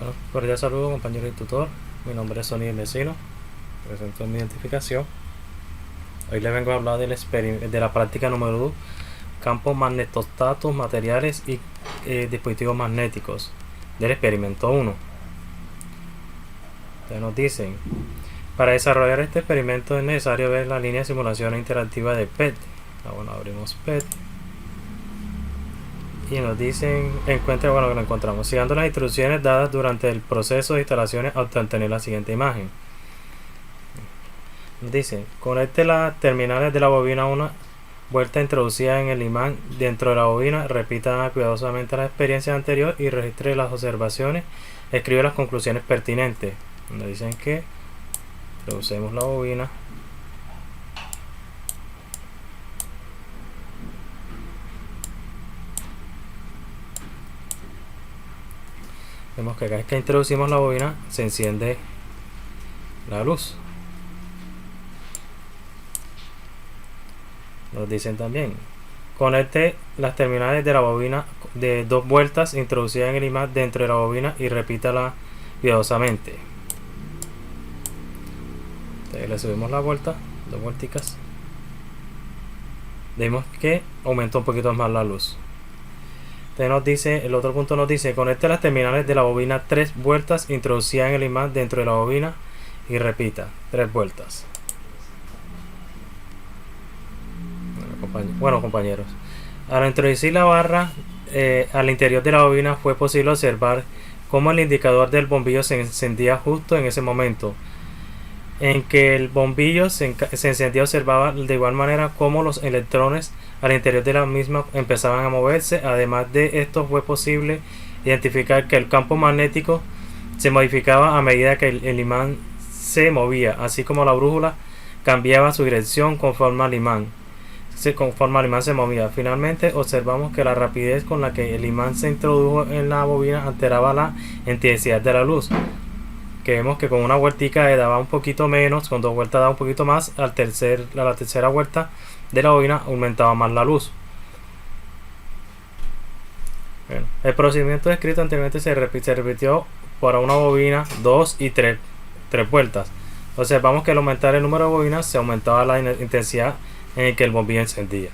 Bueno, cordial saludo, compañero y tutor. Mi nombre es Sony Vecino. Presento mi identificación. Hoy les vengo a hablar de la práctica número 2, campos magnetostatos, materiales y dispositivos magnéticos, del experimento 1. Entonces nos dicen, para desarrollar este experimento es necesario ver la línea de simulación interactiva de PET. Bueno, abrimos PET. Y nos dicen, encuentra, bueno, lo encontramos, siguiendo las instrucciones dadas durante el proceso de instalaciones hasta obtener la siguiente imagen. Nos dice, conecte las terminales de la bobina a una vuelta introducida en el imán dentro de la bobina, repita cuidadosamente la experiencia anterior y registre las observaciones, escribe las conclusiones pertinentes. Nos dicen que introducimos la bobina. Vemos que cada vez que introducimos la bobina se enciende la luz. Nos dicen también, conecte las terminales de la bobina de 2 vueltas introducidas en el imán dentro de la bobina y repítala cuidadosamente. Entonces le subimos la vuelta, 2 vuelticas. Vemos que aumenta un poquito más la luz. Nos dice, el otro punto nos dice, conecte las terminales de la bobina 3 vueltas introducidas en el imán dentro de la bobina y repita 3 vueltas. Bueno, compañeros, al introducir la barra al interior de la bobina fue posible observar cómo el indicador del bombillo se encendía justo en ese momento en que el bombillo se encendía. Observaba de igual manera cómo los electrones al interior de la misma empezaban a moverse. Además de esto, fue posible identificar que el campo magnético se modificaba a medida que el imán se movía, así como la brújula cambiaba su dirección conforme el imán se movía. Finalmente, observamos que la rapidez con la que el imán se introdujo en la bobina alteraba la intensidad de la luz, que vemos que con una vueltica daba un poquito menos, con 2 vueltas daba un poquito más, a la tercera vuelta de la bobina aumentaba más la luz. Bueno, el procedimiento descrito anteriormente se repitió para una bobina 2 y 3 vueltas. Observamos que al aumentar el número de bobinas se aumentaba la intensidad en que el bombillo encendía.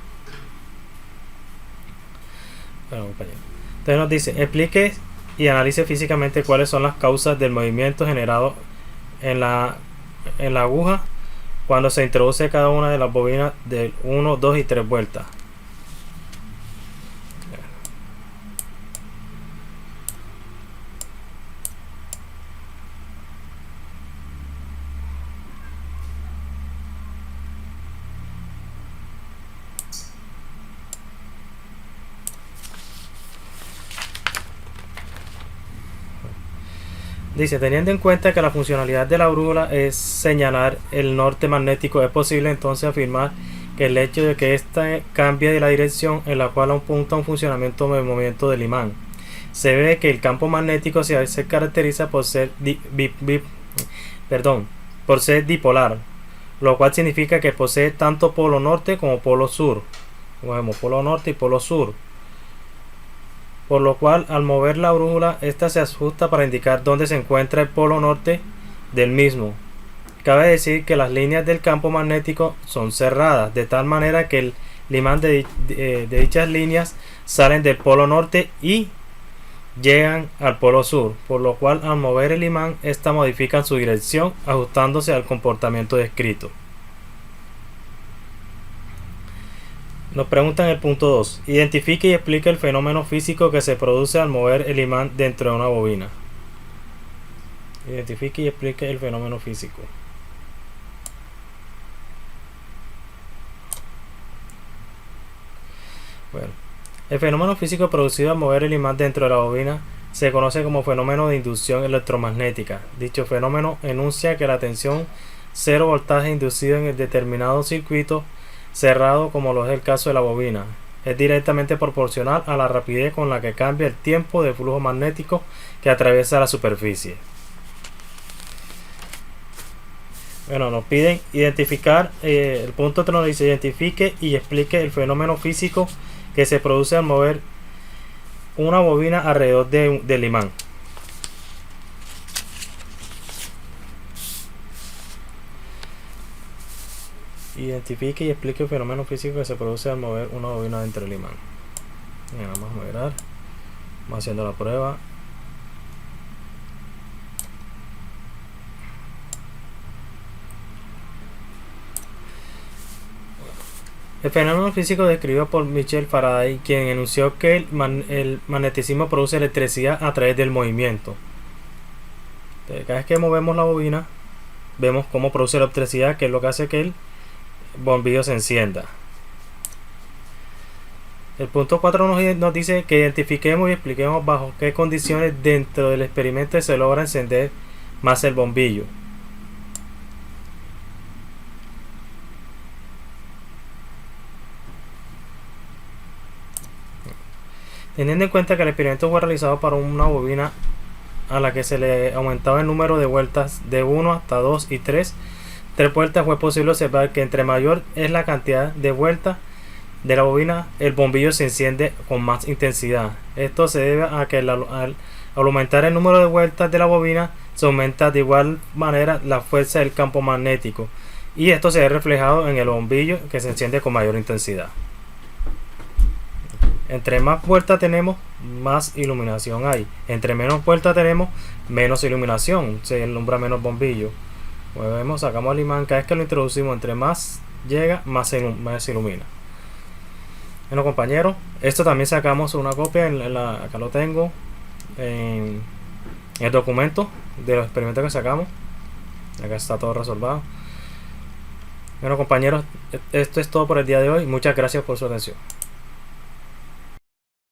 Bueno, compañero, entonces nos dice, explique y analice físicamente cuáles son las causas del movimiento generado en la aguja cuando se introduce cada una de las bobinas de 1, 2 y 3 vueltas. Dice, teniendo en cuenta que la funcionalidad de la brújula es señalar el norte magnético, es posible entonces afirmar que el hecho de que ésta cambie de la dirección en la cual apunta un funcionamiento del movimiento del imán. Se ve que el campo magnético se caracteriza por ser dipolar, lo cual significa que posee tanto polo norte como polo sur. Como polo norte y polo sur. Por lo cual, al mover la brújula, esta se ajusta para indicar dónde se encuentra el polo norte del mismo. Cabe decir que las líneas del campo magnético son cerradas, de tal manera que el imán de dichas líneas salen del polo norte y llegan al polo sur, por lo cual al mover el imán, esta modifica su dirección, ajustándose al comportamiento descrito. Nos preguntan el punto 2. Identifique y explique el fenómeno físico que se produce al mover el imán dentro de una bobina. Identifique y explique el fenómeno físico. Bueno, el fenómeno físico producido al mover el imán dentro de la bobina se conoce como fenómeno de inducción electromagnética. Dicho fenómeno enuncia que la tensión 0 voltaje inducido en el determinado circuito cerrado, como lo es el caso de la bobina, es directamente proporcional a la rapidez con la que cambia el tiempo de flujo magnético que atraviesa la superficie. Bueno, nos piden identificar, el punto 3 nos dice, identifique y explique el fenómeno físico que se produce al mover una bobina alrededor del imán. Identifique y explique el fenómeno físico que se produce al mover una bobina dentro del imán. Bien, vamos a mirar. Vamos haciendo la prueba. El fenómeno físico descrito por Michel Faraday, quien enunció que el magnetismo produce electricidad a través del movimiento. Entonces, cada vez que movemos la bobina, vemos cómo produce la electricidad, que es lo que hace que el bombillo se encienda. El punto 4 nos dice que identifiquemos y expliquemos bajo qué condiciones dentro del experimento se logra encender más el bombillo. Teniendo en cuenta que el experimento fue realizado para una bobina a la que se le aumentaba el número de vueltas de 1 hasta 2 y 3 vueltas, fue posible observar que entre mayor es la cantidad de vueltas de la bobina, el bombillo se enciende con más intensidad. Esto se debe a que al aumentar el número de vueltas de la bobina, se aumenta de igual manera la fuerza del campo magnético, y esto se ve reflejado en el bombillo, que se enciende con mayor intensidad. Entre más vueltas tenemos, más iluminación hay. Entre menos vueltas tenemos, menos iluminación, se alumbra menos bombillo. Como vemos, sacamos el imán, cada vez que lo introducimos, entre más llega, más se ilumina. Bueno, compañeros, esto también sacamos una copia, acá lo tengo, en el documento de los experimentos que sacamos. Acá está todo resolvido. Bueno, compañeros, esto es todo por el día de hoy. Muchas gracias por su atención.